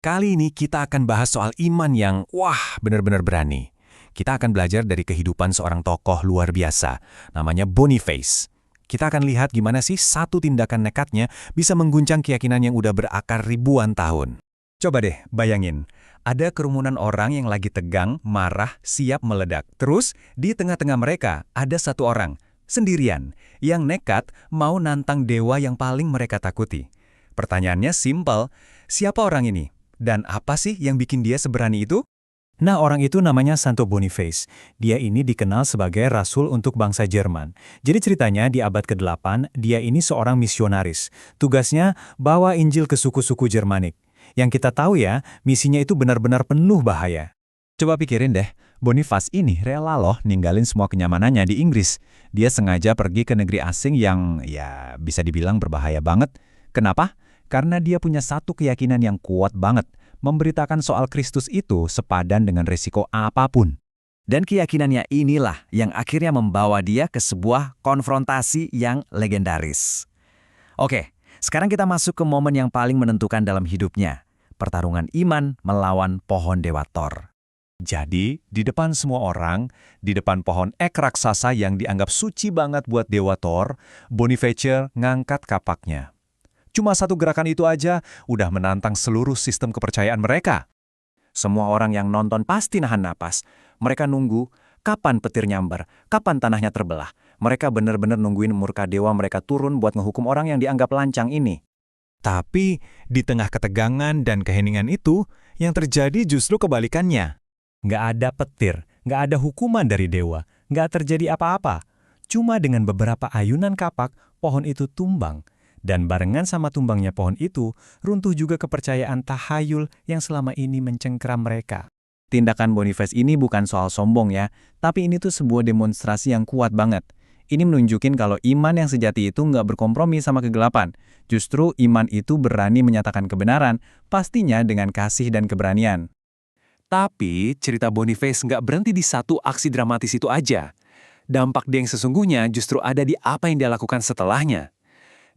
Kali ini kita akan bahas soal iman yang, benar-benar berani. Kita akan belajar dari kehidupan seorang tokoh luar biasa, namanya Boniface. Kita akan lihat gimana sih satu tindakan nekatnya bisa mengguncang keyakinan yang udah berakar ribuan tahun. Coba deh bayangin, ada kerumunan orang yang lagi tegang, marah, siap meledak. Terus, di tengah-tengah mereka ada satu orang, sendirian, yang nekat mau nantang dewa yang paling mereka takuti. Pertanyaannya simpel, siapa orang ini? Dan apa sih yang bikin dia seberani itu? Nah, orang itu namanya Santo Boniface. Dia ini dikenal sebagai rasul untuk bangsa Jerman. Jadi ceritanya di abad ke-8, dia ini seorang misionaris. Tugasnya bawa Injil ke suku-suku Jermanik. Yang kita tahu ya, misinya itu benar-benar penuh bahaya. Coba pikirin deh, Boniface ini rela loh ninggalin semua kenyamanannya di Inggris. Dia sengaja pergi ke negeri asing yang, bisa dibilang berbahaya banget. Kenapa? Karena dia punya satu keyakinan yang kuat banget, memberitakan soal Kristus itu sepadan dengan risiko apapun. Dan keyakinannya inilah yang akhirnya membawa dia ke sebuah konfrontasi yang legendaris. Oke, sekarang kita masuk ke momen yang paling menentukan dalam hidupnya. Pertarungan iman melawan pohon dewa Thor. Jadi, di depan semua orang, di depan pohon ek raksasa yang dianggap suci banget buat dewa Thor, Boniface ngangkat kapaknya. Cuma satu gerakan itu aja udah menantang seluruh sistem kepercayaan mereka. Semua orang yang nonton pasti nahan napas. Mereka nunggu kapan petir nyambar, kapan tanahnya terbelah. Mereka benar-benar nungguin murka dewa mereka turun buat ngehukum orang yang dianggap lancang ini. Tapi di tengah ketegangan dan keheningan itu, yang terjadi justru kebalikannya. Nggak ada petir, nggak ada hukuman dari dewa, nggak terjadi apa-apa. Cuma dengan beberapa ayunan kapak, pohon itu tumbang. Dan barengan sama tumbangnya pohon itu, runtuh juga kepercayaan tahayul yang selama ini mencengkeram mereka. Tindakan Boniface ini bukan soal sombong ya, tapi ini tuh sebuah demonstrasi yang kuat banget. Ini menunjukin kalau iman yang sejati itu nggak berkompromi sama kegelapan. Justru iman itu berani menyatakan kebenaran, pastinya dengan kasih dan keberanian. Tapi cerita Boniface nggak berhenti di satu aksi dramatis itu aja. Dampak dia yang sesungguhnya justru ada di apa yang dia lakukan setelahnya.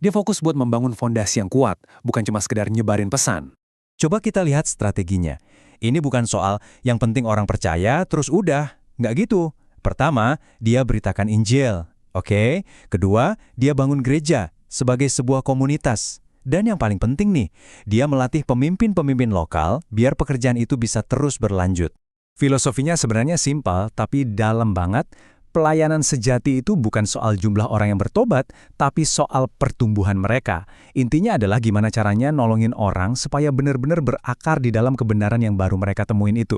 Dia fokus buat membangun fondasi yang kuat, bukan cuma sekedar nyebarin pesan. Coba kita lihat strateginya. Ini bukan soal yang penting orang percaya, terus udah. Nggak gitu. Pertama, dia beritakan Injil. Oke. Kedua, dia bangun gereja sebagai sebuah komunitas. Dan yang paling penting nih, dia melatih pemimpin-pemimpin lokal biar pekerjaan itu bisa terus berlanjut. Filosofinya sebenarnya simpel, tapi dalam banget. Pelayanan sejati itu bukan soal jumlah orang yang bertobat, tapi soal pertumbuhan mereka. Intinya adalah gimana caranya nolongin orang supaya benar-benar berakar di dalam kebenaran yang baru mereka temuin itu.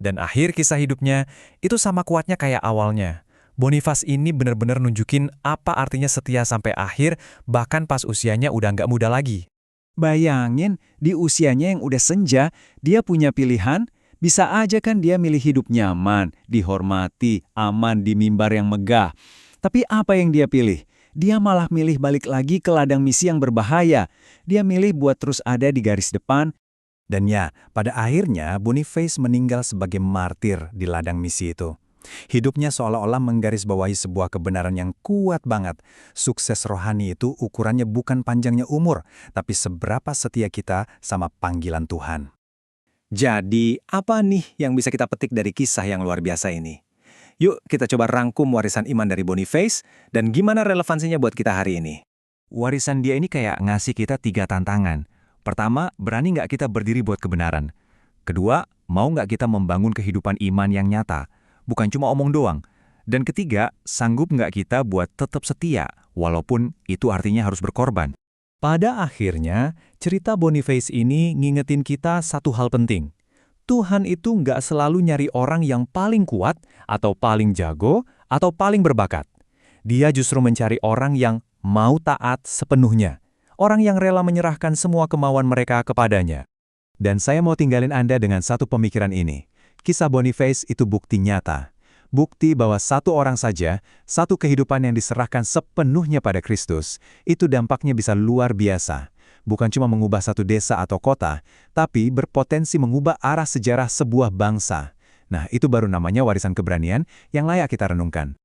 Dan akhir kisah hidupnya, itu sama kuatnya kayak awalnya. Boniface ini benar-benar nunjukin apa artinya setia sampai akhir, bahkan pas usianya udah nggak muda lagi. Bayangin, di usianya yang udah senja, dia punya pilihan. Bisa aja kan dia milih hidup nyaman, dihormati, aman di mimbar yang megah. Tapi apa yang dia pilih? Dia malah milih balik lagi ke ladang misi yang berbahaya. Dia milih buat terus ada di garis depan. Dan ya, pada akhirnya Boniface meninggal sebagai martir di ladang misi itu. Hidupnya seolah-olah menggarisbawahi sebuah kebenaran yang kuat banget. Sukses rohani itu ukurannya bukan panjangnya umur, tapi seberapa setia kita sama panggilan Tuhan. Jadi, apa nih yang bisa kita petik dari kisah yang luar biasa ini? Yuk, kita coba rangkum warisan iman dari Boniface dan gimana relevansinya buat kita hari ini. Warisan dia ini kayak ngasih kita 3 tantangan. Pertama, berani nggak kita berdiri buat kebenaran? Kedua, mau nggak kita membangun kehidupan iman yang nyata? Bukan cuma omong doang. Dan ketiga, sanggup nggak kita buat tetap setia, walaupun itu artinya harus berkorban? Pada akhirnya, cerita Boniface ini ngingetin kita satu hal penting. Tuhan itu nggak selalu nyari orang yang paling kuat, atau paling jago, atau paling berbakat. Dia justru mencari orang yang mau taat sepenuhnya. Orang yang rela menyerahkan semua kemauan mereka kepadanya. Dan saya mau tinggalin Anda dengan satu pemikiran ini. Kisah Boniface itu bukti nyata. Bukti bahwa satu orang saja, satu kehidupan yang diserahkan sepenuhnya pada Kristus, itu dampaknya bisa luar biasa. Bukan cuma mengubah satu desa atau kota, tapi berpotensi mengubah arah sejarah sebuah bangsa. Nah, itu baru namanya warisan keberanian yang layak kita renungkan.